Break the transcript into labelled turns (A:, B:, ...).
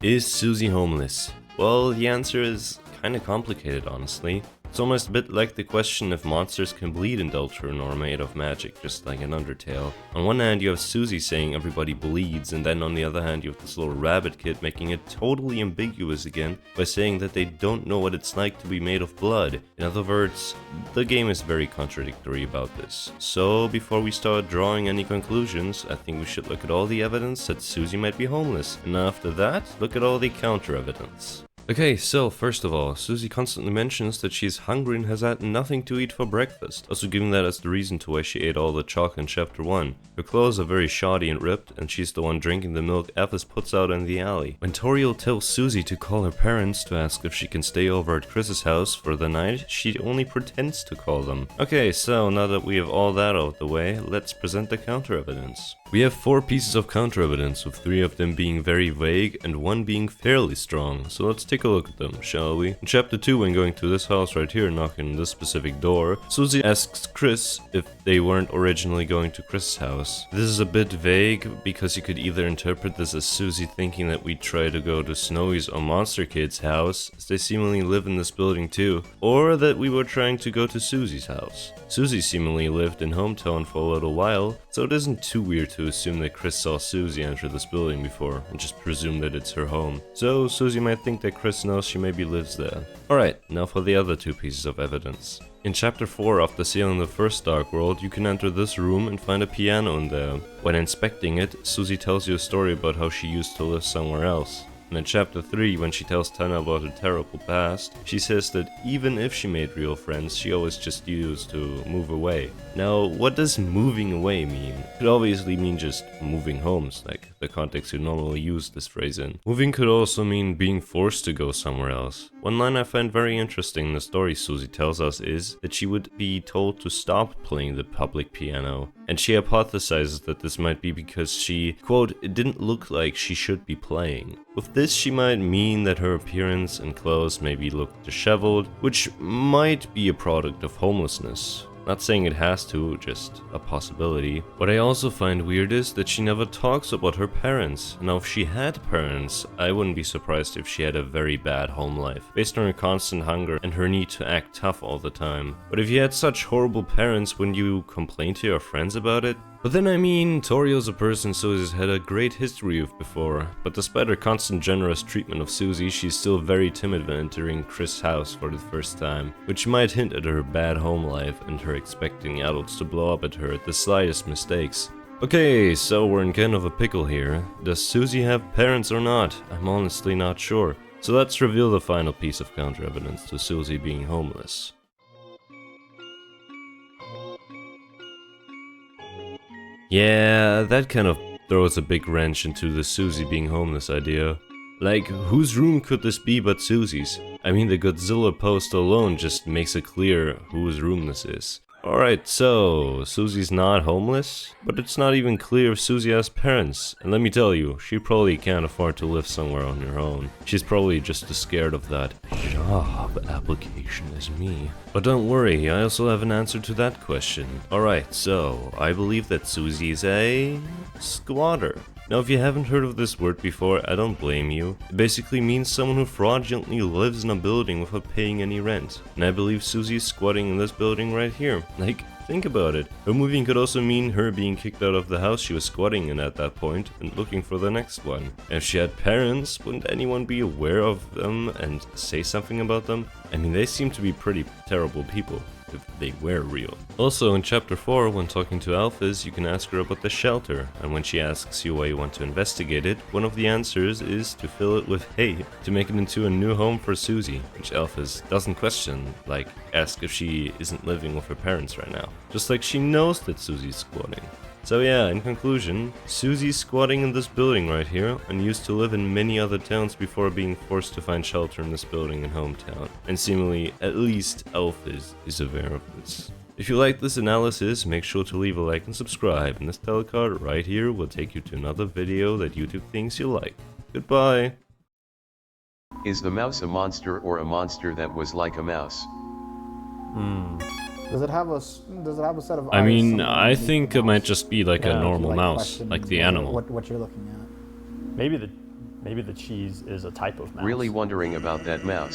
A: Is Susie homeless? Well, the answer is kinda complicated, honestly. It's almost a bit like the question if monsters can bleed in Deltarune or are made of magic, just like in Undertale. On one hand you have Susie saying everybody bleeds, and then on the other hand you have this little rabbit kid making it totally ambiguous again by saying that they don't know what it's like to be made of blood. In other words, the game is very contradictory about this. So before we start drawing any conclusions, I think we should look at all the evidence that Susie might be homeless, and after that, look at all the counter evidence. Okay, so first of all, Susie constantly mentions that she's hungry and has had nothing to eat for breakfast, also giving that as the reason to why she ate all the chalk in chapter 1. Her clothes are very shoddy and ripped, and she's the one drinking the milk Elphys puts out in the alley. When Toriel tells Susie to call her parents to ask if she can stay over at Chris's house for the night, she only pretends to call them. Okay, so now that we have all that out of the way, let's present the counter evidence. We have 4 pieces of counter evidence, with 3 of them being very vague and 1 being fairly strong, so let's take a look at them, shall we? In chapter 2, when going to this house right here, knocking on this specific door, Susie asks Chris if they weren't originally going to Chris's house. This is a bit vague, because you could either interpret this as Susie thinking that we try to go to Snowy's or Monster Kid's house, as they seemingly live in this building too, or that we were trying to go to Susie's house. Susie seemingly lived in hometown for a little while, so it isn't too weird to assume that Chris saw Susie enter this building before, and just presume that it's her home. So Susie might think that Chris knows she maybe lives there. Alright, now for the other 2 pieces of evidence. In chapter 4, after sealing the first Dark World, you can enter this room and find a piano in there. When inspecting it, Susie tells you a story about how she used to live somewhere else. And in chapter 3, when she tells Tana about her terrible past, she says that even if she made real friends, she always just used to move away. Now, what does moving away mean? It could obviously mean just moving homes, like the context you normally use this phrase in. Moving could also mean being forced to go somewhere else. One line I find very interesting in the story Susie tells us is that she would be told to stop playing the public piano, and she hypothesizes that this might be because she, quote, it didn't look like she should be playing. With this, she might mean that her appearance and clothes maybe look disheveled, which might be a product of homelessness. Not saying it has to, just a possibility. What I also find weird is that she never talks about her parents. Now if she had parents, I wouldn't be surprised if she had a very bad home life, based on her constant hunger and her need to act tough all the time. But if you had such horrible parents, wouldn't you complain to your friends about it? But then I mean, Toriel's a person Susie's had a great history with before, but despite her constant generous treatment of Susie, she's still very timid when entering Chris' house for the first time, which might hint at her bad home life and her expecting adults to blow up at her at the slightest mistakes. Okay, so we're in kind of a pickle here. Does Susie have parents or not? I'm honestly not sure. So let's reveal the final piece of counter evidence to Susie being homeless. Yeah, that kind of throws a big wrench into the Susie being homeless idea. Like, whose room could this be but Susie's? I mean, the Godzilla poster alone just makes it clear whose room this is. Alright, so Susie's not homeless, but it's not even clear if Susie has parents. And let me tell you, she probably can't afford to live somewhere on her own. She's probably just as scared of that job application as me. But don't worry, I also have an answer to that question. Alright, so I believe that Susie's a squatter. Now if you haven't heard of this word before, I don't blame you. It basically means someone who fraudulently lives in a building without paying any rent. And I believe Susie is squatting in this building right here. Like, think about it. Her moving could also mean her being kicked out of the house she was squatting in at that point and looking for the next one. If she had parents, wouldn't anyone be aware of them and say something about them? I mean, they seem to be pretty terrible people, if they were real. Also, in chapter 4, when talking to Elphys, you can ask her about the shelter, and when she asks you why you want to investigate it, one of the answers is to fill it with hay, to make it into a new home for Susie, which Elphys doesn't question, like ask if she isn't living with her parents right now, just like she knows that Susie's squatting. So yeah, in conclusion, Susie's squatting in this building right here and used to live in many other towns before being forced to find shelter in this building in hometown. And seemingly, at least Elphys is aware of this. If you like this analysis, make sure to leave a like and subscribe, and this telecard right here will take you to another video that YouTube thinks you like. Goodbye!
B: Is the mouse a monster or a monster that was like a mouse?
C: Does it have a set of eyes?
A: I mean,
C: similar
A: I
C: to the
A: think it
C: mouse?
A: might just be like a
D: Yeah,
A: normal
C: Like
A: mouse,
C: question
A: like the animal.
C: What you're looking at.
D: Maybe the Maybe the cheese is a type of mouse.
B: Really wondering about that mouse.